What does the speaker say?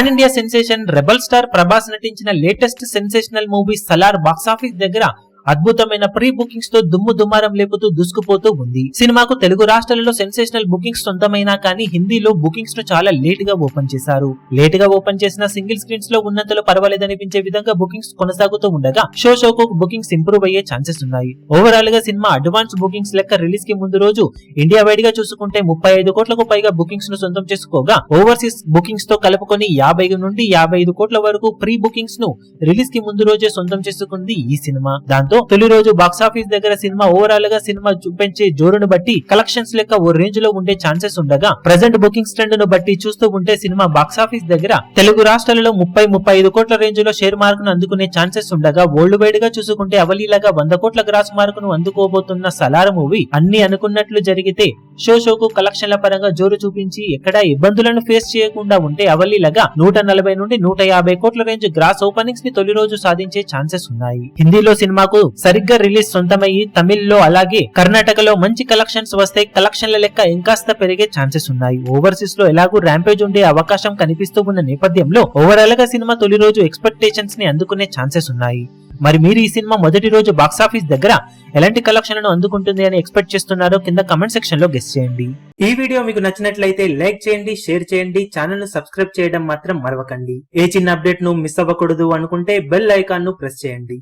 Pan India sensation rebel star Prabhas నటించిన latest sensational movie Salaar box office దగ్గర అద్భుతమైన ప్రీ బుకింగ్స్ తో దుమ్ము దుమారం లేపుతూ దూసుకుపోతూ ఉంది. సినిమాకు తెలుగు రాష్ట్రాలలో సెన్సేషనల్ బుకింగ్స్ సొంతమైనా కానీ హిందీలో బుకింగ్స్ ను చాలా లేట్ గా ఓపెన్ చేశారు. లేట్ గా ఓపెన్ చేసిన సింగిల్ స్క్రీన్స్ లో ఉన్నంతలో పర్వాలేదనిపించే విధంగా బుకింగ్స్ కొనసాగుతూ ఉండగా షోకు బుకింగ్స్ ఇంప్రూవ్ అయ్యే ఛాన్సెస్ ఉన్నాయి. ఓవరాల్ గా సినిమా అడ్వాన్స్ బుకింగ్స్ లెక్క రిలీజ్ కి ముందు రోజు ఇండియా వైడ్ గా చూసుకుంటే 35 కోట్లకు పైగా బుకింగ్స్ ను సొంతం చేసుకోగా ఓవర్సీస్ బుకింగ్స్ తో కలుపుకొని 50 నుండి 55 కోట్ల వరకు ప్రీ బుకింగ్స్ ను రిలీజ్ కి ముందు రోజే సొంతం చేసుకుంది ఈ సినిమా. దాంతో తొలి రోజు బాక్సాఫీస్ దగ్గర సినిమా ఓవరాల్ గా సినిమా చూపించే జోరును బట్టి కలెక్షన్స్ లెక్క ఓ రేంజ్ లో ఉండే ఛాన్సెస్ ఉండగా ప్రెజెంట్ బుకింగ్స్ ట్రెండ్ ను బట్టి చూస్తూ ఉంటే సినిమా బాక్సాఫీస్ దగ్గర తెలుగు రాష్ట్రాలలో 30-35 కోట్ల రేంజ్ లో షేర్ మార్క్ ను అందుకునే ఛాన్సెస్ ఉండగా వరల్డ్ వైడ్ గా చూసుకుంటే అవలీలాగా 100 కోట్ల గ్రాస్ మార్క్ ను అందుకోబోతున్న సలార్ మూవీ అన్ని అనుకున్నట్లు జరిగితే షోకు కలెక్షన్ల పరంగా జోరు చూపించి ఎక్కడా ఇబ్బందులను ఫేస్ చేయకుండా ఉంటే అవలీలాగా 140 నుండి 150 కోట్ల రేంజ్ గ్రాస్ ఓపెనింగ్స్ ని తొలి రోజు సాధించే ఛాన్సెస్ ఉన్నాయి. హిందీలో సినిమాకు సరిగ్గా రిలీజ్ సొంతమయ్యి తమిళ్లో అలాగే కర్ణాటకలో మంచి కలెక్షన్స్ వస్తే కలెక్షన్ల లెక్క ఇంకాస్త పెరిగే ఛాన్సెస్ ఉన్నాయి. ఓవర్సీస్ లో ఎలాగూ ర్యాంపేజ్ ఉండే అవకాశం కనిపిస్తూ ఉన్న నేపథ్యంలో ఓవరాల్ గా సినిమా తొలి రోజు ఎక్స్పెక్టేషన్స్ ని అందుకునే ఛాన్సెస్ ఉన్నాయి. మరి మీరు ఈ సినిమా మొదటి రోజు బాక్సాఫీస్ దగ్గర ఎలాంటి కలెక్షన్లను అందుకుంటుంది అని ఎక్స్పెక్ట్ చేస్తున్నారో కింద కమెంట్ సెక్షన్ లో గెస్ చేయండి. ఈ వీడియో మీకు నచ్చినట్లయితే లైక్ చేయండి, షేర్ చేయండి, ఛానల్ ను సబ్స్క్రైబ్ చేయడం మాత్రం మరవకండి. ఏ చిన్న అప్డేట్ ను మిస్ అవ్వకూడదు అనుకుంటే బెల్ ఐకాన్ ను ప్రెస్ చేయండి.